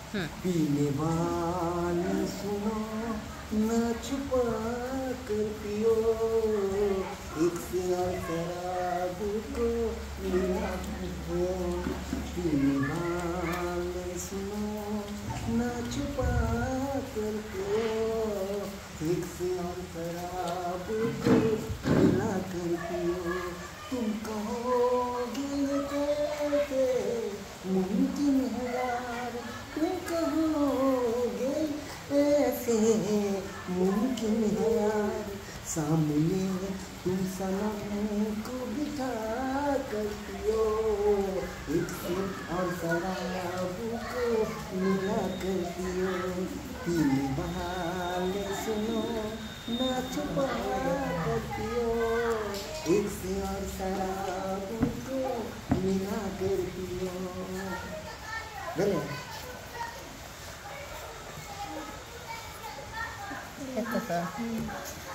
पीने वाले सुनो, ना छुपा कर पियो, एक से और शराब को मिला पियो। पीने वाले सुनो, ना छुपा कर पियो, एक से और शराब को मिला कर पियो। तुम कहोगे ये कैसे मुमकिन है यार, तुम कहोगे ऐसे मुमकिन है यार, सामने तुम सनम को बिठा कर पियो, एक सिप और शराब को मिला कर पियो। पीने वाले सुनो, ना छुपा कर पियो, एक से और शराब को मिला कर पियो। Ito to.